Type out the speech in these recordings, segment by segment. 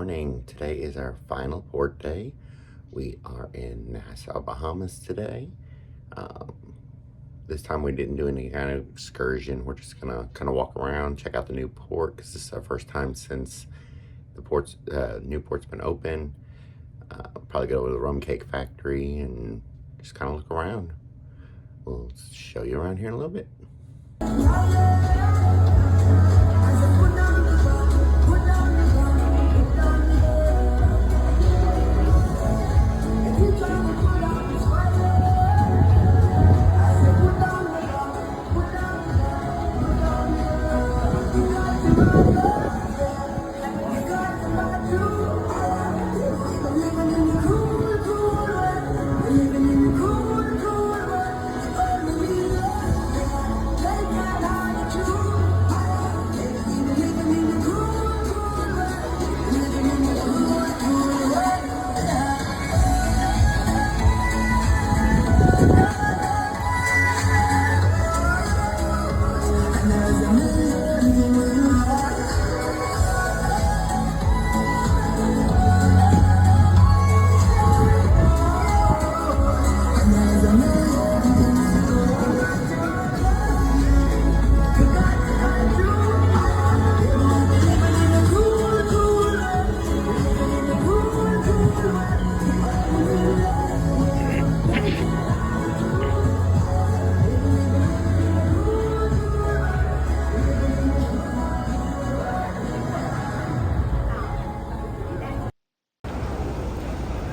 morning. Today is our final port day. We are in Nassau, Bahamas today. This time we didn't do any kind of excursion. We're just gonna kind of walk around, check out the new port, because this is our first time since the new port's been open. Probably go to the rum cake factory and just kind of look around. We'll show you around here in a little bit.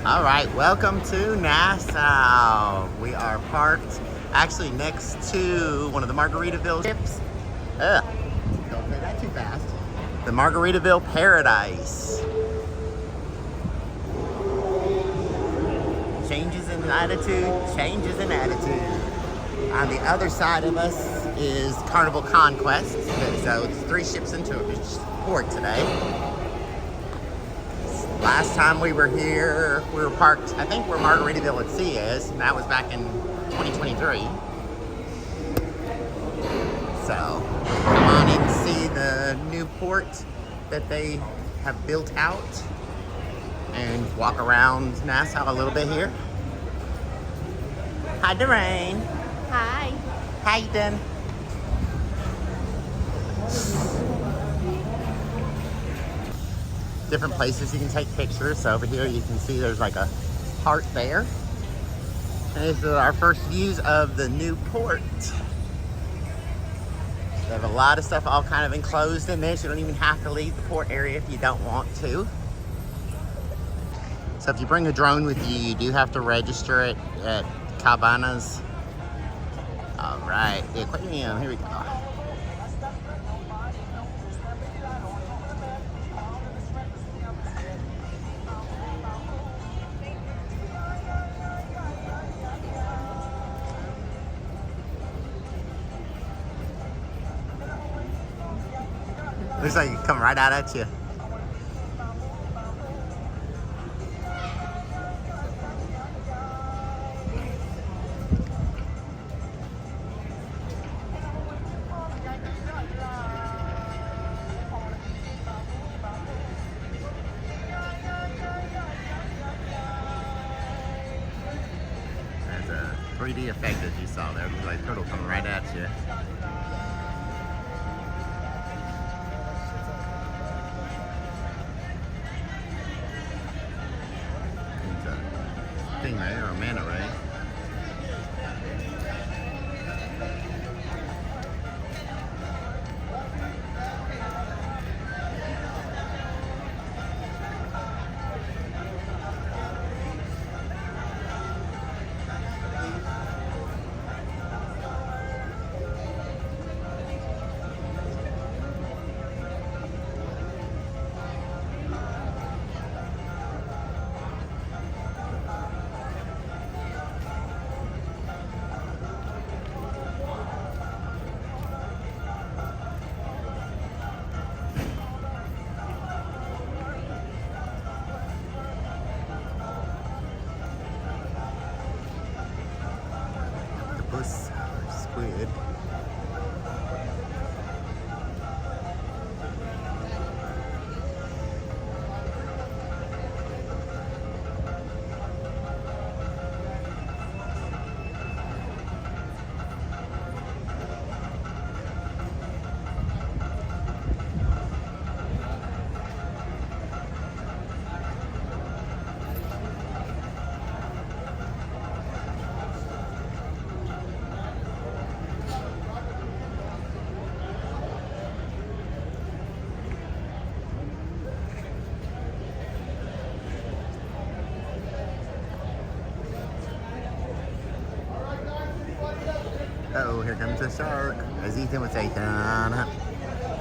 All right, welcome to Nassau. We are parked actually next to one of the Margaritaville ships. Don't say that too fast. The Margaritaville Paradise. Changes in attitude, changes in attitude. On the other side of us is Carnival Conquest. So it's 3 ships into a port today. Last time we were here, we were parked, I think where Margaritaville at Sea is, and that was back in 2023. So, come on in and see the new port that they have built out and walk around Nassau a little bit here. Hi, Doreen. Hi. How you doing? Different places you can take pictures. So over here you can see there's like a heart there. And this is our first views of the new port. They have a lot of stuff all kind of enclosed in this. You don't even have to leave the port area if you don't want to. So if you bring a drone with you, you do have to register it at Cabanas. All right, the aquarium, here we go. Looks like it come right out at you. There's a 3D effect that you saw there. It looks like a turtle coming right at you. Stingray or a manta ray. comes the shark. As Ethan would say, da-na,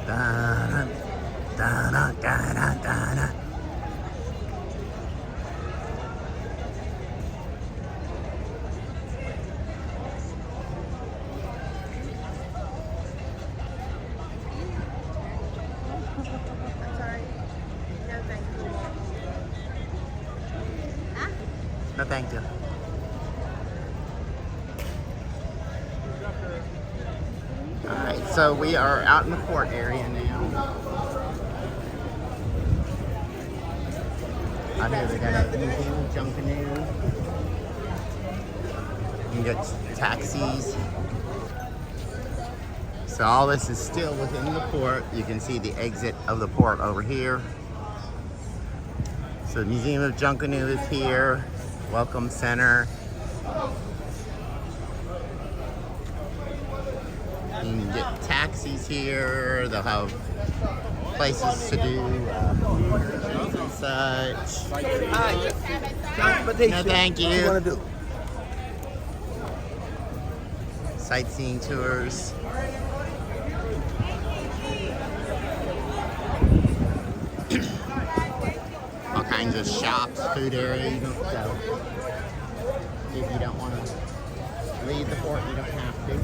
da-na, da-na, da-na, da-na. No, thank you. Alright, so we are out in the port area now. Out here they got a museum of Junkanoo. You can get taxis. So all this is still within the port. You can see the exit of the port over here. So the Museum of Junkanoo is here. Welcome Center. You can get taxis here. They'll have places to do and such. No, thank you. What do you want to do? Sightseeing tours. All kinds of shops, food area. You don't, so if you don't want to leave the port, you don't have to.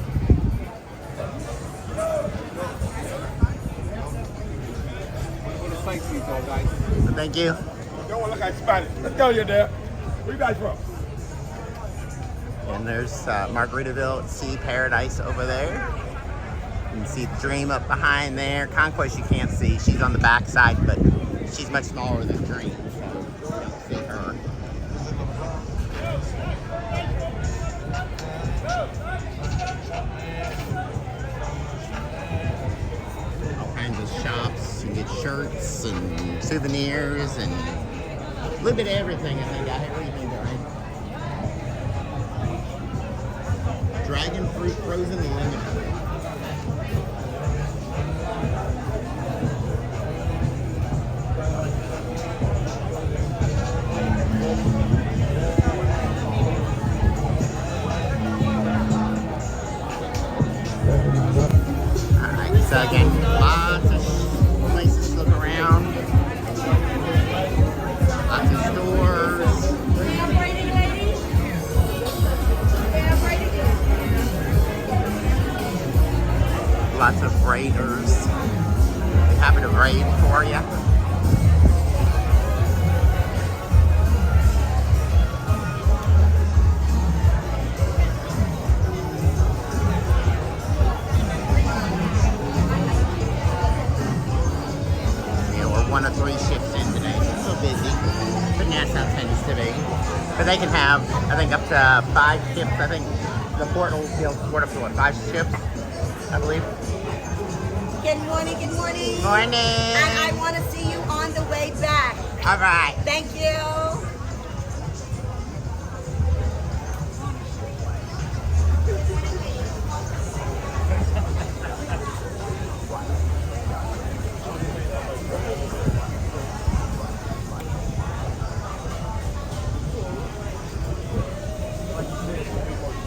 So thank you. Don't want to look like Spanish. Let's go, you're there. Where you guys from? And there's Margaritaville Sea Paradise over there. You can see the Dream up behind there. Conquest you can't see. She's on the back side, but she's much smaller than Dream, so you don't see her. All kinds of shops. You can get shirts and souvenirs and a little bit of everything, I think. Out here, what do you think, Ryan? Dragon fruit frozen lemon. Alright, so again, lots of places to look around. Lots of stores. Lots of braiders. They have a braid for you. Yeah, we're 1 of 3 shifts in today. It's so busy, but Nassau tends to be. But they can have, I think, up to 5 ships. I think the port will be able to port up to what, 5 ships, I believe. Good morning, good morning. Morning. And I want to see you on the way back. All right. Thank you.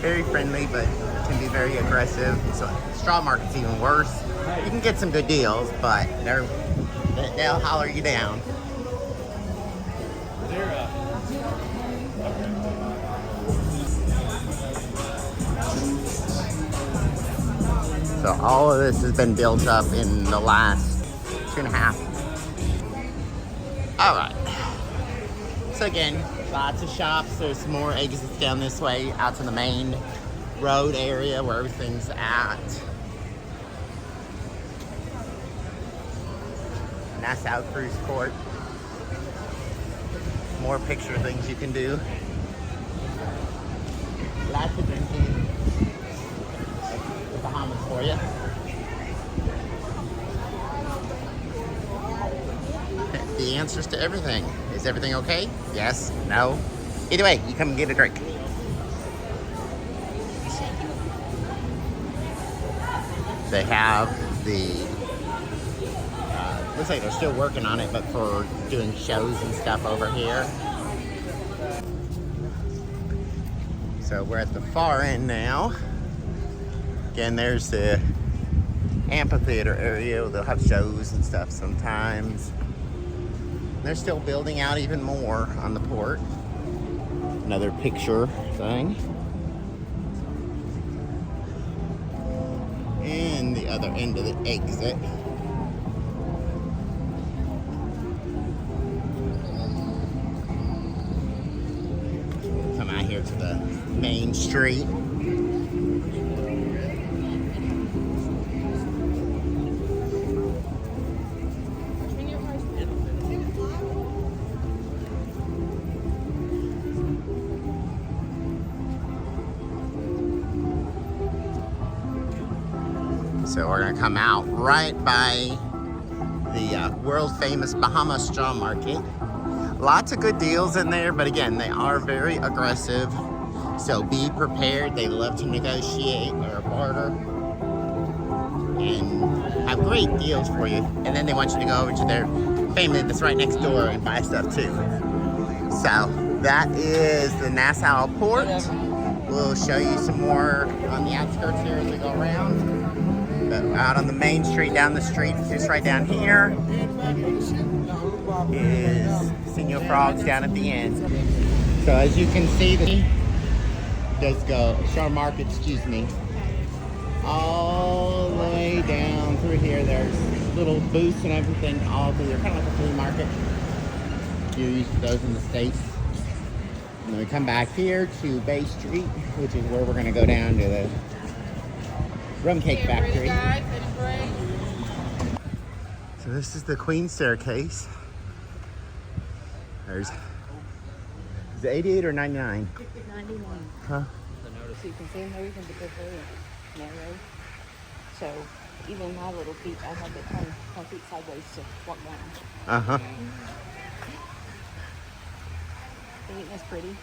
Very friendly, but can be very aggressive. So straw market's even worse. You can get some good deals, but they'll holler you down. So all of this has been built up in the last 2.5. All right. So again, lots of shops. There's more exits down this way out to the main road area where everything's at. Nassau Cruise Port. More picture things you can do. Lots of drinking. The Bahamas for you. The answers to everything. Is everything okay? Yes? No? Either way, you come and get a drink. They have the looks like they're still working on it, but for doing shows and stuff over here. So we're at the far end now. Again, there's the amphitheater area. They'll have shows and stuff sometimes. They're still building out even more on the port. Another picture thing. And the other end of the exit. Come out here to the main street. So we're gonna come out right by the world famous Bahama Straw Market. Lots of good deals in there, but again, they are very aggressive. So be prepared. They love to negotiate or barter and have great deals for you. And then they want you to go over to their family that's right next door and buy stuff too. So that is the Nassau Port. We'll show you some more on the outskirts here as we go around. But out on the main street, down the street, just right down here, is Senor Frogs down at the end. So as you can see, the does go Straw Market, excuse me, all the way down through here. There's little booths and everything all through there, kind of like a flea market. You're used to those in the States. And then we come back here to Bay Street, which is where we're going to go down to the rum cake factory. So this is the Queen Staircase. There's, is it 88 or 99? 91. Huh? So you can see them there, you can be careful and narrow. So even my little feet, I had to turn my feet sideways to walk down. Uh-huh. Isn't this pretty?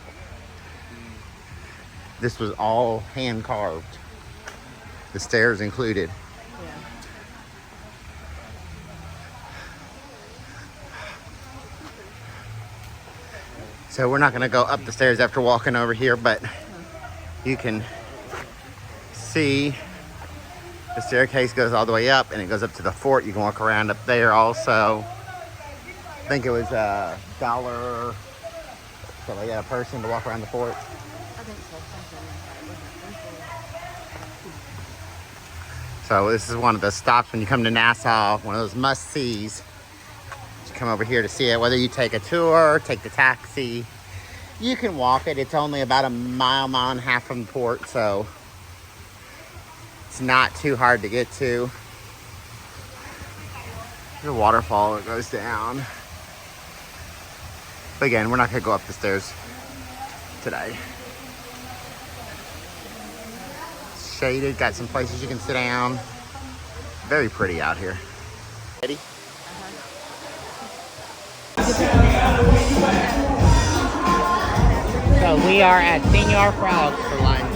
This was all hand carved. The stairs included. Yeah. So we're not gonna go up the stairs after walking over here, but you can see the staircase goes all the way up and it goes up to the fort. You can walk around up there also. I think it was $1 so they got a person to walk around the fort. I think so. So this is one of the stops when you come to Nassau, one of those must-sees. You come over here to see it, whether you take a tour, take the taxi. You can walk it. It's only about a mile, mile and a half from the port, so it's not too hard to get to. There's a waterfall that goes down. But again, we're not gonna go up the stairs today. It's shaded, got some places you can sit down. Very pretty out here. Ready? So we are at Senor Frogs for lunch.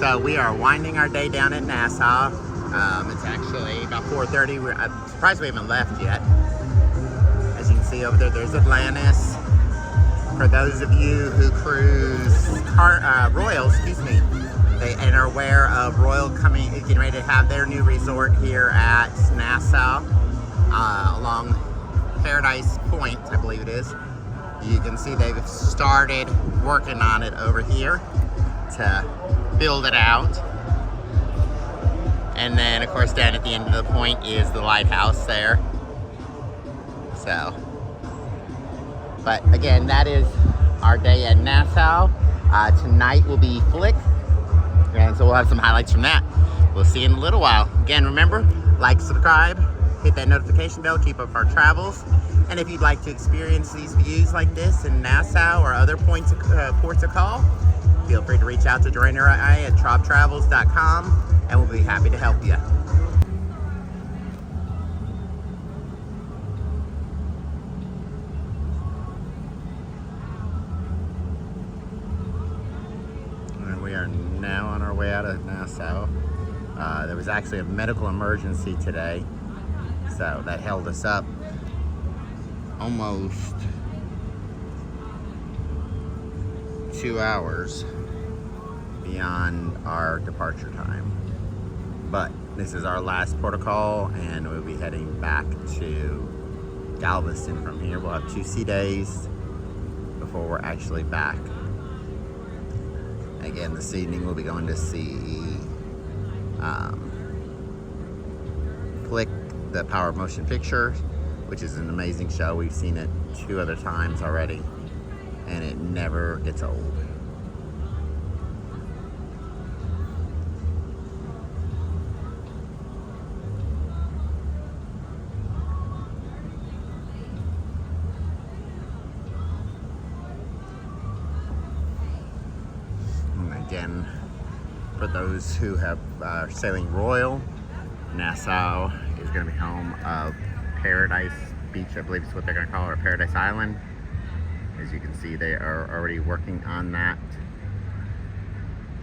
So we are winding our day down at Nassau. It's actually about 4:30. I'm surprised we haven't left yet. As you can see over there, there's Atlantis. For those of you who cruise Royal, and are aware of Royal getting ready to have their new resort here at Nassau, along Paradise Point, I believe it is. You can see they've started working on it over here to build it out. And then of course down at the end of the point is the lighthouse there. So, but again, that is our day at Nassau. Tonight will be Flick, and so we'll have some highlights from that. We'll see you in a little while. Again, remember, like, subscribe, hit that notification bell, keep up our travels. And if you'd like to experience these views like this in Nassau or other ports of call, feel free to reach out to Doreen or I at TrobTravels.com, and we'll be happy to help you. And we are now on our way out of Nassau. There was actually a medical emergency today, so that held us up almost 2 hours beyond our departure time. But this is our last port of call, and we'll be heading back to Galveston from here. We'll have 2 sea days before we're actually back. Again, this evening we'll be going to see Flick, the Power of Motion picture, which is an amazing show. We've seen it 2 other times already, and it never gets old. And again, for those who have sailing Royal, Nassau is going to be home of Paradise Beach, I believe is what they're going to call it, or Paradise Island. As you can see, they are already working on that.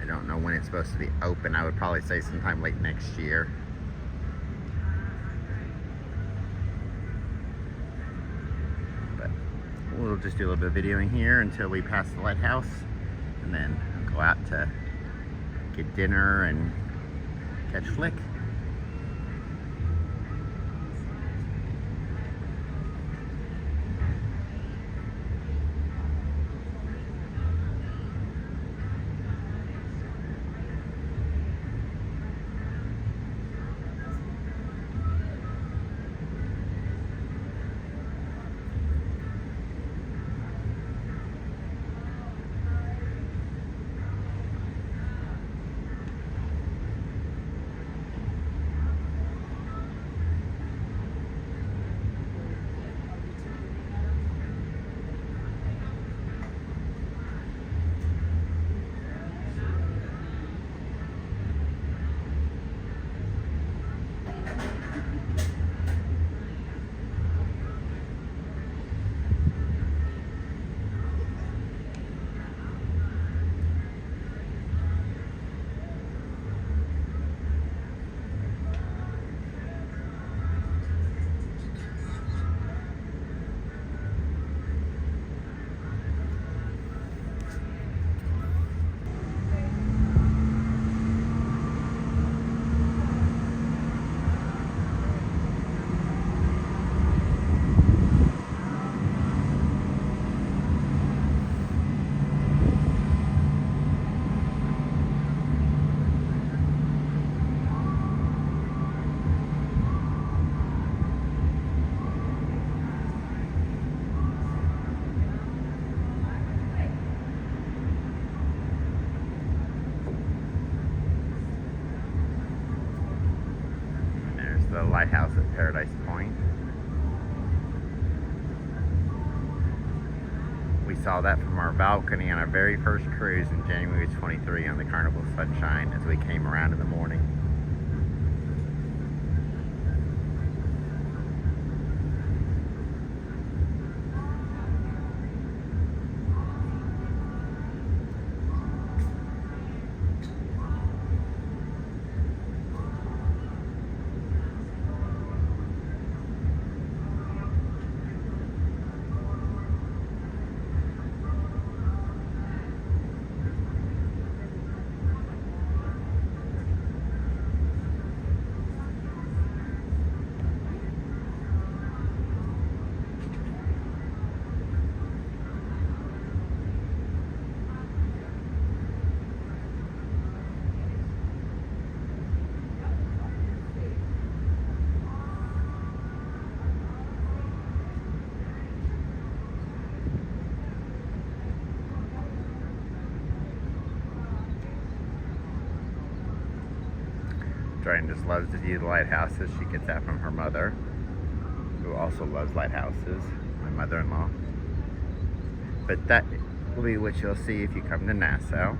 I don't know when it's supposed to be open. I would probably say sometime late next year. But we'll just do a little bit of videoing here until we pass the lighthouse, and then go out to get dinner and catch Flick. The lighthouse at Paradise Point. We saw that from our balcony on our very first cruise in January 23 on the Carnival Sunshine as we came around in the morning. Doreen just loves to view the lighthouses. She gets that from her mother, who also loves lighthouses, my mother-in-law. But that will be what you'll see if you come to Nassau.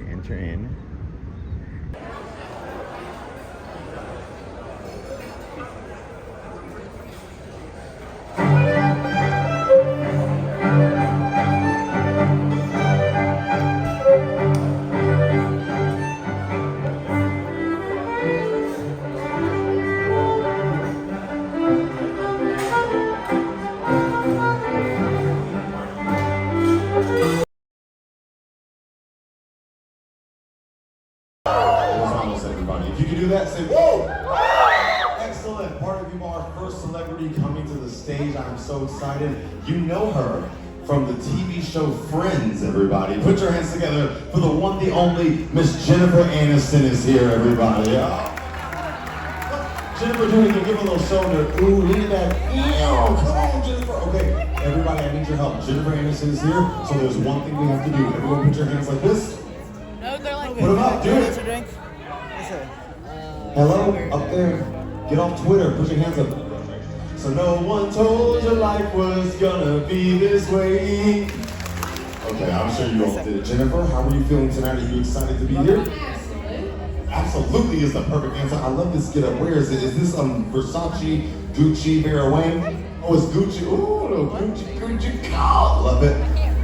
enter in. Almost everybody. If you could do that, say whoa! Excellent. Part of you, our first celebrity coming to the stage. I'm so excited. You know her from the TV show Friends, everybody. Put your hands together for the one, the only Miss Jennifer Aniston is here, everybody. Jennifer, do it again. Give a little shoulder. Ooh, lean back. Ew, come on, Jennifer. Okay, everybody, I need your help. Jennifer Aniston is here, so there's one thing we have to do. Everyone put your hands like this. No, they're like Put them up, do it. Hello, up there. Get off Twitter, put your hands up. So no one told you life was gonna be this way. Okay, I'm sure you all did it. Jennifer, how are you feeling tonight? Are you excited to be here? Absolutely is the perfect answer. I love this get up. Where is it? Is this Versace, Gucci, Vera Wang? Oh, it's Gucci. Ooh, no, Gucci. Oh, love it.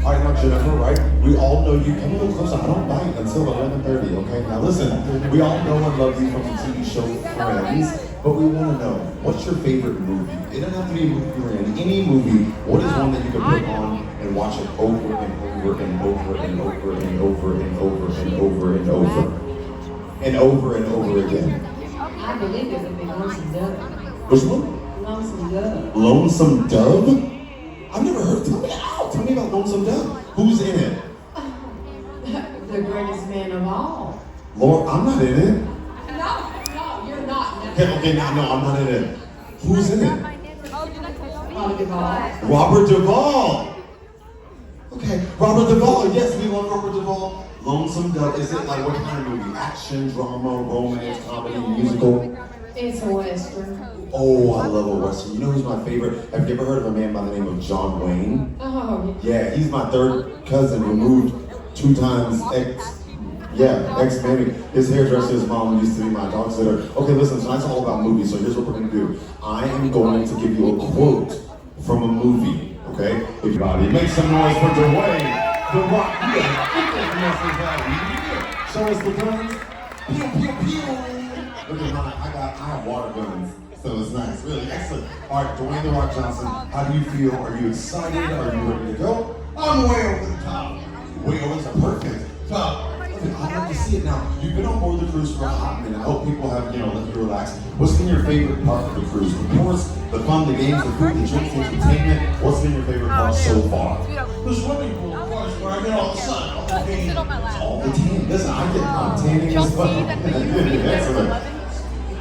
All right, now Jennifer, right? We all know you. Come a little closer. I don't bite until 11:30. Okay. Now listen. We all know and love you from the TV show Friends, but we want to know what's your favorite movie? It doesn't have to be a movie you're in. Any movie. What is one that you can put on and watch it over and over and over and over and over and over and over and over and over and over again? I believe it would be Lonesome Dove. Which one? Lonesome Dove. Lonesome Dove? I've never heard. Tell me about Lonesome Dove. Who's in it? The greatest man of all. Lord, I'm not in it. No, you're not. Okay, no, I'm not in it. Who's in it? Robert Duvall. Robert Duvall. Okay, Robert Duvall. Yes, we love Robert Duvall. Lonesome Dove. Is it like what kind of movie? Action, drama, romance, comedy, musical? It's a Western. Oh, I love a Western. You know who's my favorite? Have you ever heard of a man by the name of John Wayne? Oh, Yeah, he's my third cousin, removed 2 times ex-baby. His hairdresser's mom used to be my dog sitter. Okay, listen, tonight's all about movies, so here's what we're gonna do. I am going to give you a quote from a movie, okay? Everybody, make some noise for Dwayne The Rock. Show us the guns. Pew, pew, pew. Look at mine, I have water guns. So it's nice, really excellent. All right, Dwayne The Rock Johnson, how do you feel? Are you excited? Are you ready to go? I'm way over the top. Way over the perfect. Top. I'd like to see it now. You've been on board the cruise for a hot minute. I hope people have, let you relax. What's been your favorite part of the cruise? The ports, the fun, the games, the food, the drinks, the entertainment. What's been your favorite part so far? The swimming pool, of course, where I get all the sun, all the tan. All the tan. Listen, I'm tanning as well. Excellent.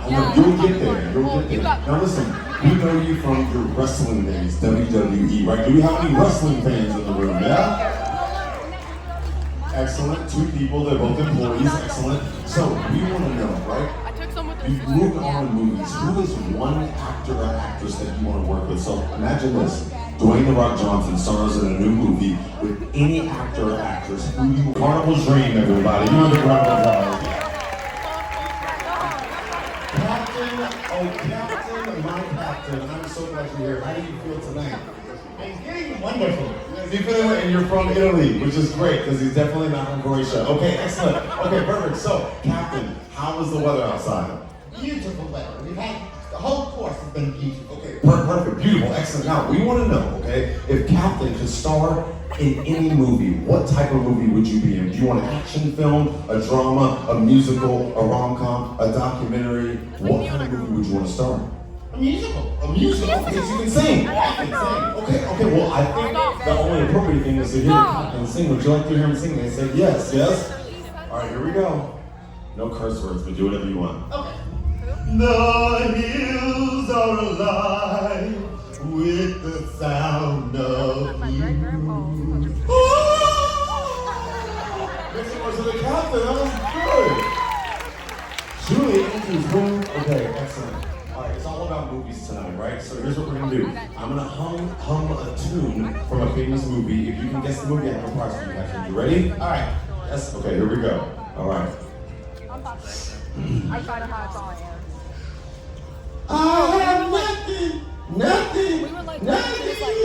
You'll get there. You'll get there. Now listen, we know you from your wrestling days, WWE, right? Do we have any wrestling fans in the room? Yeah. Excellent. 2 people. They're both employees. Excellent. So we want to know, right? You've moved on to movies. Who is one actor or actress that you want to work with? So imagine this: Dwayne The Rock Johnson stars in a new movie with any actor or actress who you. Carnival's Dream, everybody. You know the Carnival's Dream. Captain, my captain, I'm so glad you're here. How do you feel tonight? I'm wonderful. You feel it, and you're from Italy, which is great, because he's definitely not from Croatia. Okay, excellent. Okay, perfect. So, Captain, how is the weather outside? Beautiful weather. We've had, the whole course has been beautiful. Okay, perfect, beautiful, excellent. Now, we want to know, okay, if Captain could star in any movie, what type of movie would you be in? Do you want an action film, a drama, a musical, a rom-com, a documentary? What kind of movie would you want to star in? A musical. A musical? Okay, so you can sing. I can sing. Okay, well, I think the only appropriate thing is to hear Captain sing. Would you like to hear him sing? They said yes, yes? All right, here we go. No curse words, but do whatever you want. Okay. The hills are alive with the sound of you. Next one to the captain, that was good. Julie Andrews, boom. Okay, excellent. All right, it's all about movies tonight, right? So here's what we're gonna do. I'm gonna hum a tune from a famous movie. If you can guess the movie, I have a prize for you guys. You ready? All right. Yes. Okay, here we go. All right. I try to hide all I am. I have nothing, nothing, We were like, nothing. just like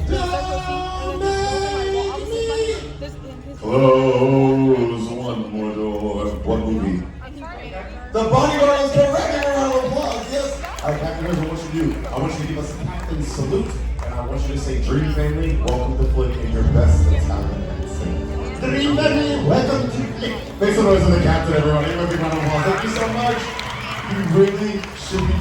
circle feet, and then just I was just like, this in his. Close one more door. What movie? The Bodyguard is correct. A round of applause. Yes. All right, Captain, here's what I want you to do. I want you to give us a captain's salute, and I want you to say, "Dream Family, welcome to Flick in your best Italian accent." Dream Family, welcome to Flick. Make some noise for the captain, everyone. Give him a big round of applause. Thank you so much. You really should be.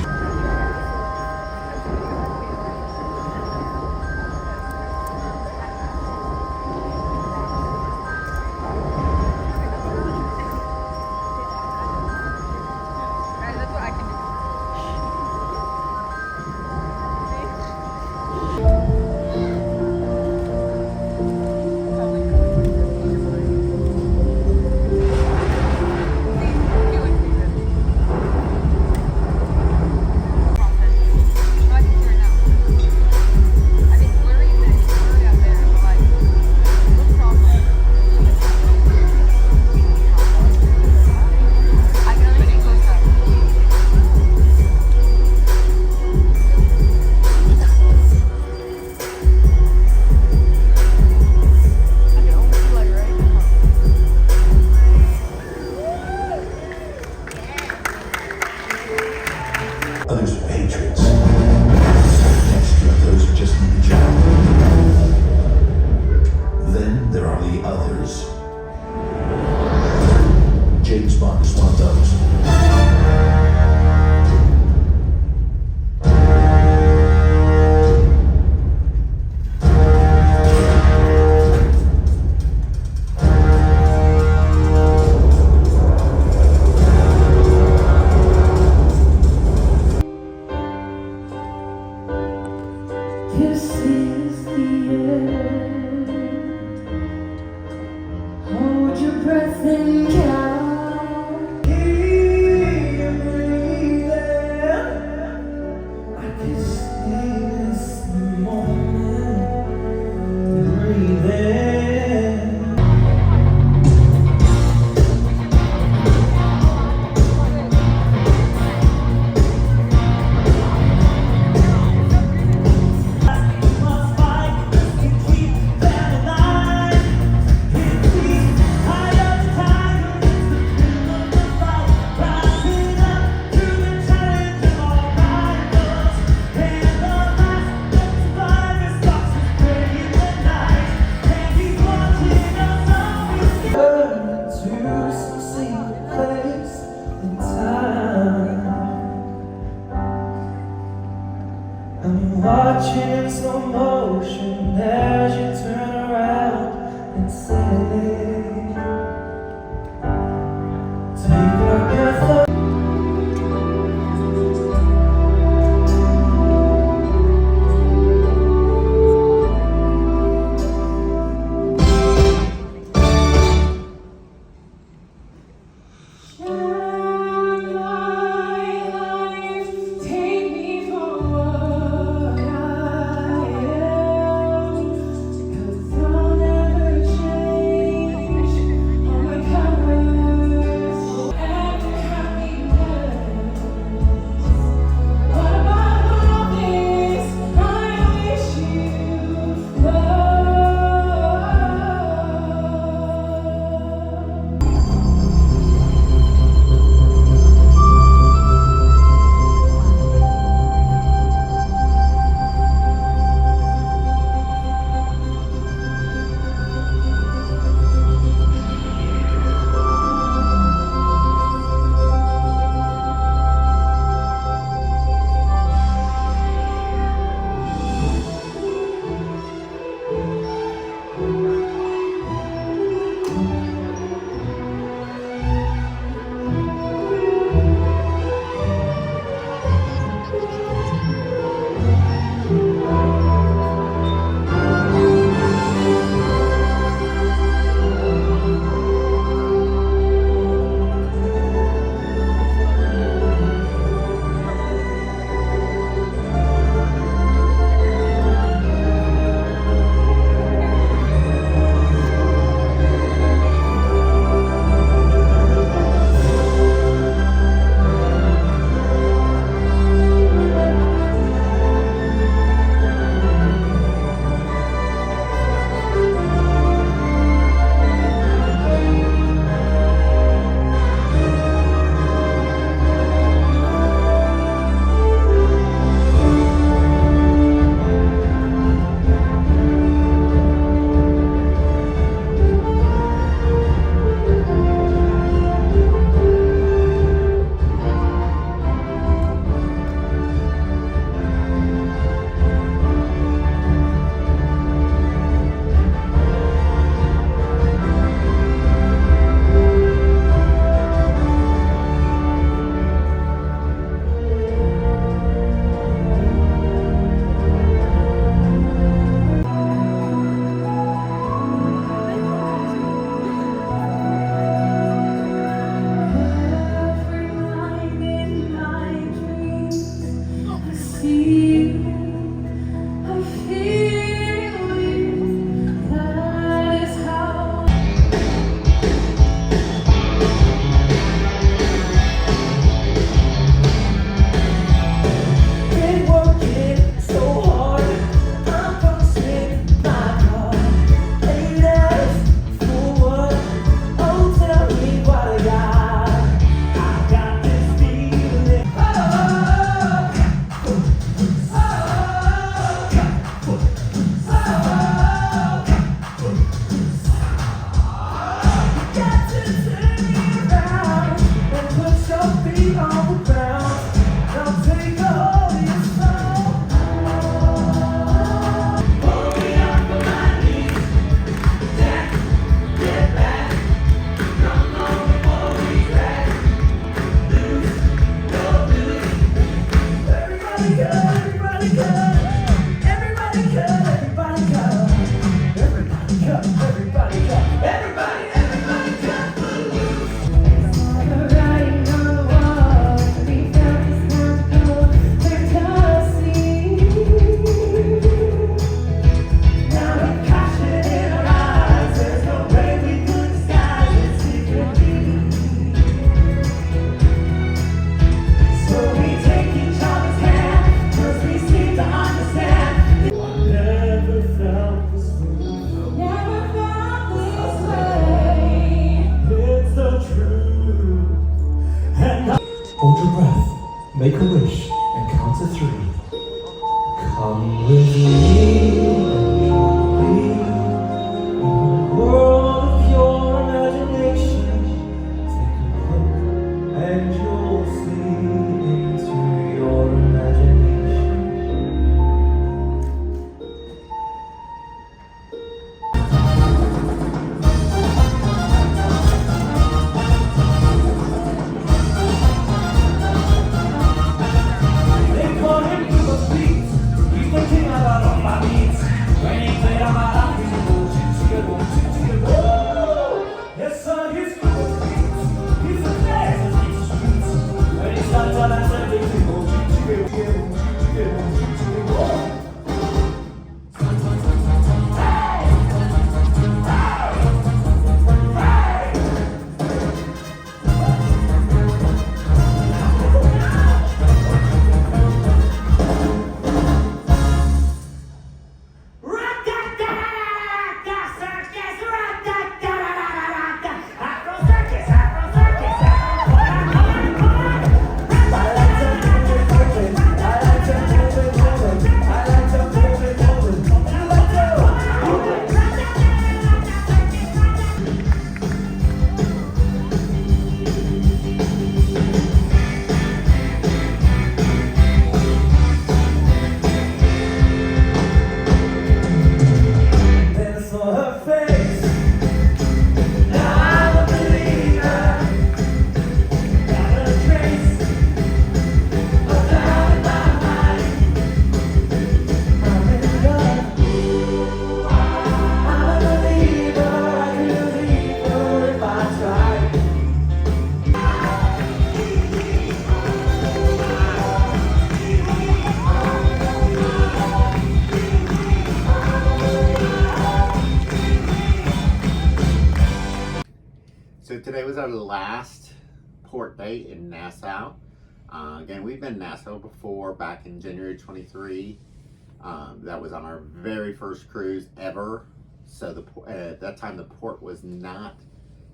Hold your breath, make a wish, and count to 3. Come with me, and you'll be in the world of your imagination. Take a look, and you'll see into your imagination. So today was our last port day in Nassau. Again, we've been in Nassau before, back in January 23. That was on our very first cruise ever. So at that time, the port was not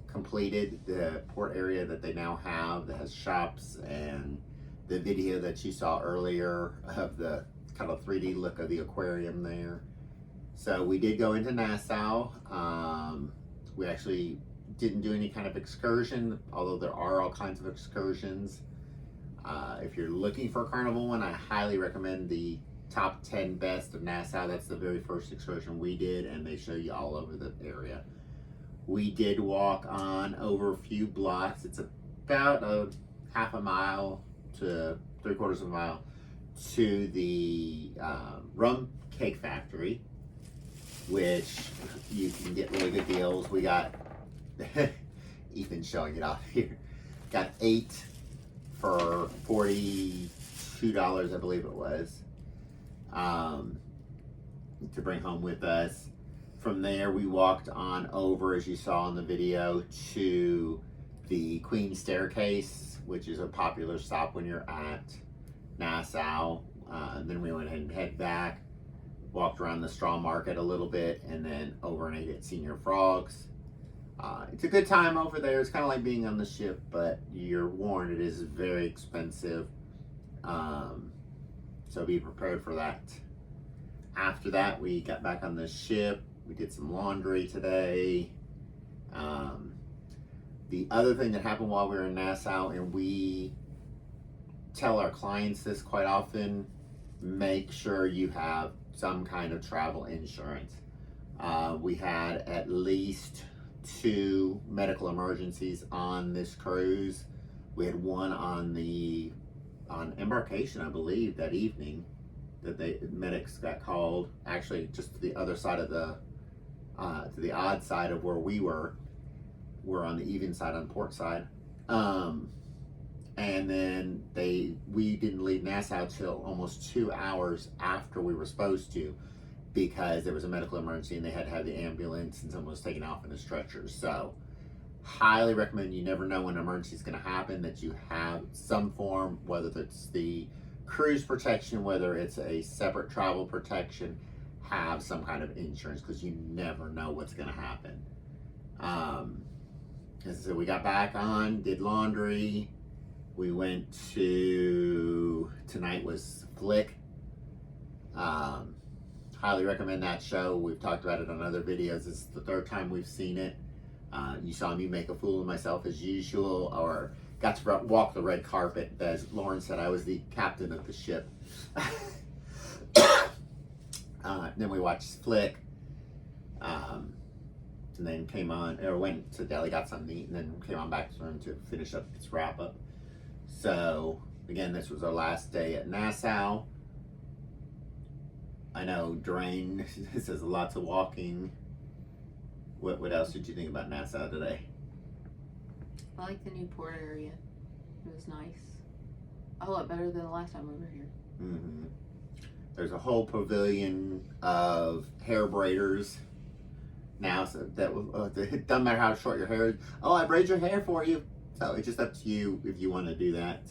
completed. The port area that they now have that has shops and the video that you saw earlier of the kind of 3D look of the aquarium there. So we did go into Nassau. We actually didn't do any kind of excursion, although there are all kinds of excursions. If you're looking for a carnival one, I highly recommend the top 10 best of Nassau. That's the very first excursion we did, and they show you all over the area. We did walk on over a few blocks. It's about a half a mile to 3/4 of a mile to the rum cake factory, which you can get really good deals. We got Ethan showing it off here. Got 8 for $42, I believe it was, to bring home with us. From there, we walked on over, as you saw in the video, to the Queen's Staircase, which is a popular stop when you're at Nassau. Then we went ahead and head back, walked around the straw market a little bit, and then over and ate at Senior Frogs. It's a good time over there. It's kind of like being on the ship, but you're warned it is very expensive. So be prepared for that. After that, we got back on the ship. We did some laundry today. The other thing that happened while we were in Nassau, and we tell our clients this quite often, make sure you have some kind of travel insurance. We had at least 2 medical emergencies on this cruise. We had one on embarkation, I believe, that evening, that medics got called, actually just to the other side of the to the odd side of where we were. We're on the even side, on the port side. And then we didn't leave Nassau till almost 2 hours after we were supposed to, because there was a medical emergency and they had to have the ambulance and someone was taken off in a stretcher. So highly recommend, you never know when an emergency is going to happen, that you have some form, whether it's the cruise protection, whether it's a separate travel protection, have some kind of insurance, because you never know what's going to happen. So we got back on, did laundry. We went to, tonight was Flick. Highly recommend that show. We've talked about it on other videos. This is the 3rd time we've seen it. You saw me make a fool of myself as usual, or got to walk the red carpet. As Lauren said, I was the captain of the ship. Then we watched Flick. And then came on, or went to deli, got something to eat, and then came on back to the room to finish up this wrap up. So again, this was our last day at Nassau. I know Drain says lots of walking. What else did you think about Nassau today? I like the new port area. It was nice. A whole lot better than the last time we were here. Mm-hmm. There's a whole pavilion of hair braiders now, so that it doesn't matter how short your hair is. Oh, I braid your hair for you. So it's just up to you if you want to do that.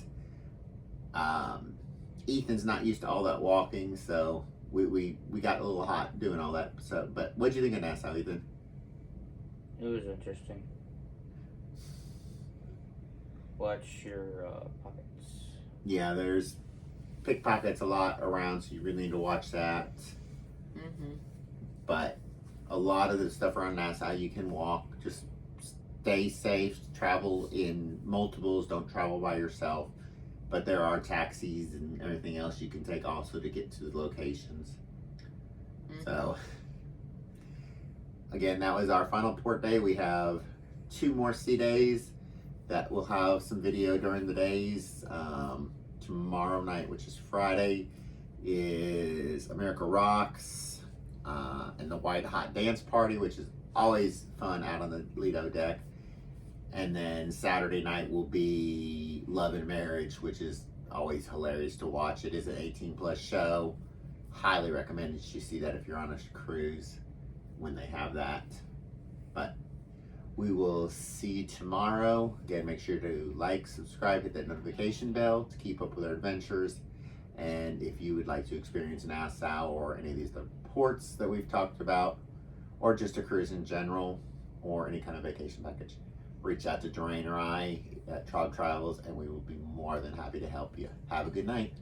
Ethan's not used to all that walking, so we got a little hot doing all that. So, but what'd you think of Nassau, Ethan? It was interesting. Watch your pockets. Yeah, there's pickpockets a lot around, so you really need to watch that. Mm-hmm. But a lot of the stuff around Nassau you can walk. Just stay safe, travel in multiples, don't travel by yourself. But there are taxis and everything else you can take also to get to the locations. Mm-hmm. So again, that was our final port day. We have 2 more sea days that will have some video during the days. Tomorrow night, which is Friday, is America Rocks and the White Hot Dance Party, which is always fun out on the Lido deck. And then Saturday night will be Love and Marriage, which is always hilarious to watch. It is an 18+ show. Highly recommend that you see that if you're on a cruise when they have that. But we will see you tomorrow. Again, make sure to like, subscribe, hit that notification bell to keep up with our adventures. And if you would like to experience Nassau or any of these other ports that we've talked about, or just a cruise in general, or any kind of vacation package, reach out to Doreen or I at Trog Travels, and we will be more than happy to help you. Have a good night.